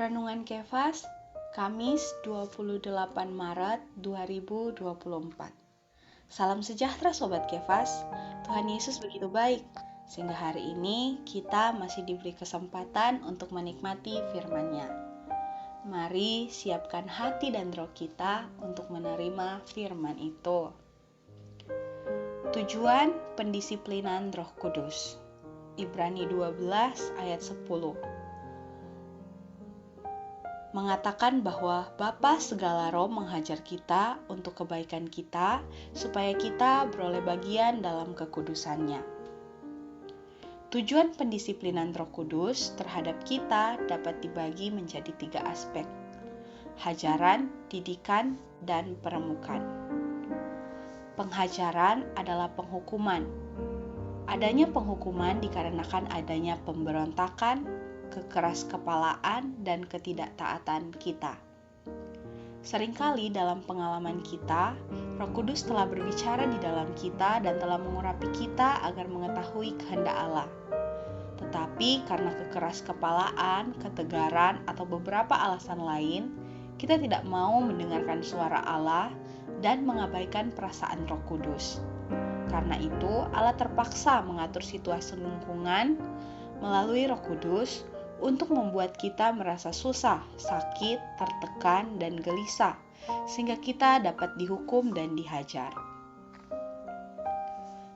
Renungan Kefas, Kamis 28 Maret 2024. Salam sejahtera Sobat Kefas, Tuhan Yesus begitu baik, sehingga hari ini kita masih diberi kesempatan untuk menikmati firman-Nya. Mari siapkan hati dan roh kita untuk menerima firman itu. Tujuan pendisiplinan Roh Kudus, Ibrani 12 ayat 10. Mengatakan bahwa Bapa segala roh menghajar kita untuk kebaikan kita, supaya kita beroleh bagian dalam kekudusannya. Tujuan pendisiplinan Roh Kudus terhadap kita dapat dibagi menjadi 3 aspek: hajaran, didikan, dan peremukan. Penghajaran adalah penghukuman. Adanya penghukuman dikarenakan adanya pemberontakan, kekeraskepalaan, dan ketidaktaatan kita. Seringkali dalam pengalaman kita, Roh Kudus telah berbicara di dalam kita dan telah mengurapi kita agar mengetahui kehendak Allah. Tetapi karena kekeraskepalaan, ketegaran, atau beberapa alasan lain, kita tidak mau mendengarkan suara Allah dan mengabaikan perasaan Roh Kudus. Karena itu, Allah terpaksa mengatur situasi lingkungan melalui Roh Kudus untuk membuat kita merasa susah, sakit, tertekan, dan gelisah, sehingga kita dapat dihukum dan dihajar.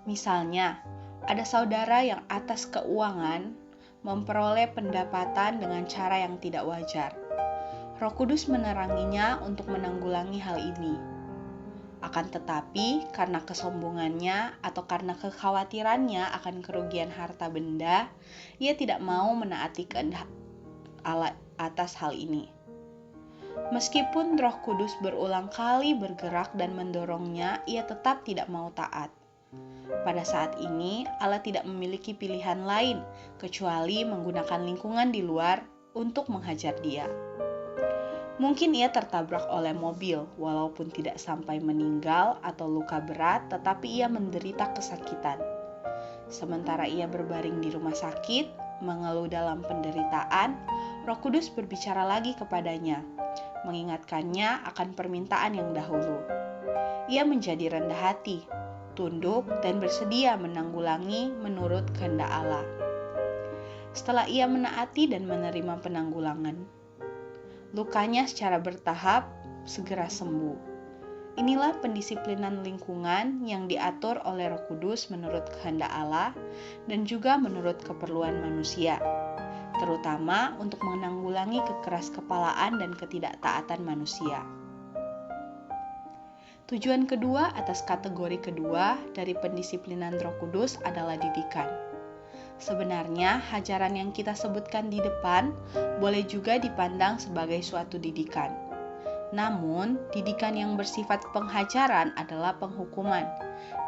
Misalnya, ada saudara yang atas keuangan memperoleh pendapatan dengan cara yang tidak wajar. Roh Kudus meneranginya untuk menanggulangi hal ini. Akan tetapi, karena kesombongannya atau karena kekhawatirannya akan kerugian harta benda, ia tidak mau menaati kehendak Allah atas hal ini. Meskipun Roh Kudus berulang kali bergerak dan mendorongnya, ia tetap tidak mau taat. Pada saat ini, Allah tidak memiliki pilihan lain kecuali menggunakan lingkungan di luar untuk menghajar dia. Mungkin ia tertabrak oleh mobil, walaupun tidak sampai meninggal atau luka berat, tetapi ia menderita kesakitan. Sementara ia berbaring di rumah sakit, mengeluh dalam penderitaan, Roh Kudus berbicara lagi kepadanya, mengingatkannya akan permintaan yang dahulu. Ia menjadi rendah hati, tunduk, dan bersedia menanggulangi menurut kehendak Allah. Setelah ia menaati dan menerima penanggulangan, lukanya secara bertahap segera sembuh. Inilah pendisiplinan lingkungan yang diatur oleh Roh Kudus menurut kehendak Allah dan juga menurut keperluan manusia, terutama untuk menanggulangi kekeraskepalaan dan ketidaktaatan manusia. Tujuan kedua atas kategori kedua dari pendisiplinan Roh Kudus adalah didikan. Sebenarnya, hajaran yang kita sebutkan di depan boleh juga dipandang sebagai suatu didikan. Namun, didikan yang bersifat penghajaran adalah penghukuman,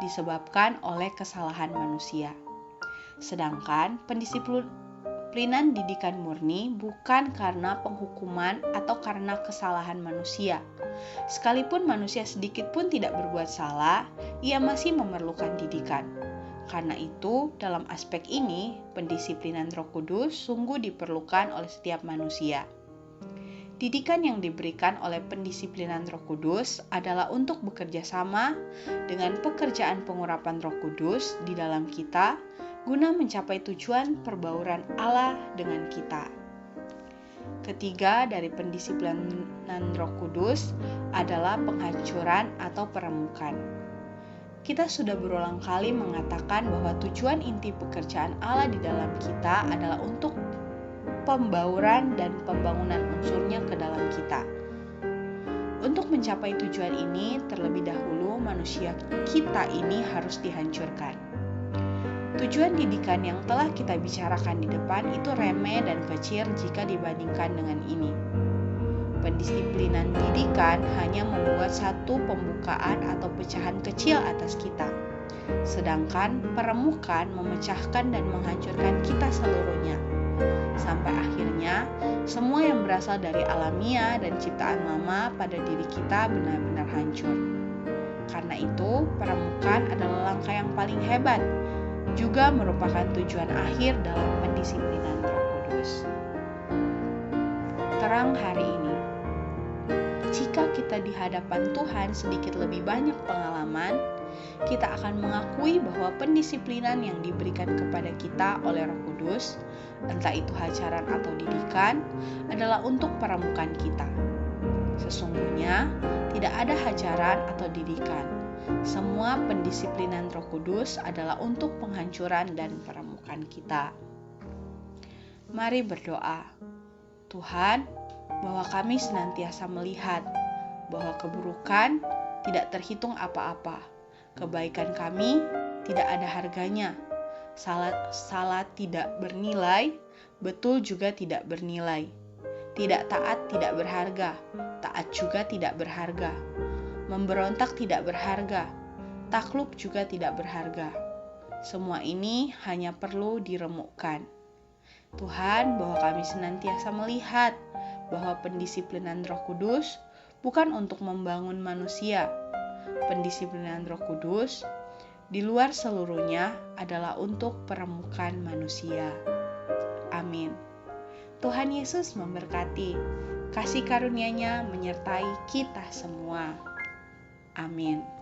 disebabkan oleh kesalahan manusia. Sedangkan, pendisiplinan didikan murni bukan karena penghukuman atau karena kesalahan manusia. Sekalipun manusia sedikit pun tidak berbuat salah, ia masih memerlukan didikan. Karena itu, dalam aspek ini, pendisiplinan Roh Kudus sungguh diperlukan oleh setiap manusia. Didikan yang diberikan oleh pendisiplinan Roh Kudus adalah untuk bekerja sama dengan pekerjaan pengurapan Roh Kudus di dalam kita, guna mencapai tujuan perbauran Allah dengan kita. Ketiga dari pendisiplinan Roh Kudus adalah penghancuran atau peremukan. Kita sudah berulang kali mengatakan bahwa tujuan inti pekerjaan Allah di dalam kita adalah untuk pembauran dan pembangunan unsurnya ke dalam kita. Untuk mencapai tujuan ini, terlebih dahulu manusia kita ini harus dihancurkan. Tujuan didikan yang telah kita bicarakan di depan itu remeh dan kecil jika dibandingkan dengan ini. Pendisiplinan didikan hanya membuat satu pembukaan atau pecahan kecil atas kita. Sedangkan peremukan memecahkan dan menghancurkan kita seluruhnya. Sampai akhirnya, semua yang berasal dari alamiah dan ciptaan lama pada diri kita benar-benar hancur. Karena itu, peremukan adalah langkah yang paling hebat, juga merupakan tujuan akhir dalam pendisiplinan Roh Kudus. terang hari ini. Jika kita di hadapan Tuhan sedikit lebih banyak pengalaman, kita akan mengakui bahwa pendisiplinan yang diberikan kepada kita oleh Roh Kudus, entah itu hajaran atau didikan, adalah untuk peremukan kita. Sesungguhnya, tidak ada hajaran atau didikan. Semua pendisiplinan Roh Kudus adalah untuk penghancuran dan peremukan kita. Mari berdoa. Tuhan, bahwa kami senantiasa melihat bahwa keburukan tidak terhitung apa-apa. Kebaikan kami tidak ada harganya. Salah tidak bernilai, betul juga tidak bernilai. Tidak taat tidak berharga, taat juga tidak berharga. Memberontak tidak berharga, takluk juga tidak berharga. Semua ini hanya perlu diremukkan. Tuhan, bahwa kami senantiasa melihat bahwa pendisiplinan Roh Kudus bukan untuk membangun manusia. Pendisiplinan Roh Kudus di luar seluruhnya adalah untuk peremukan manusia. Amin. Tuhan Yesus memberkati. Kasih karunia-Nya menyertai kita semua. Amin.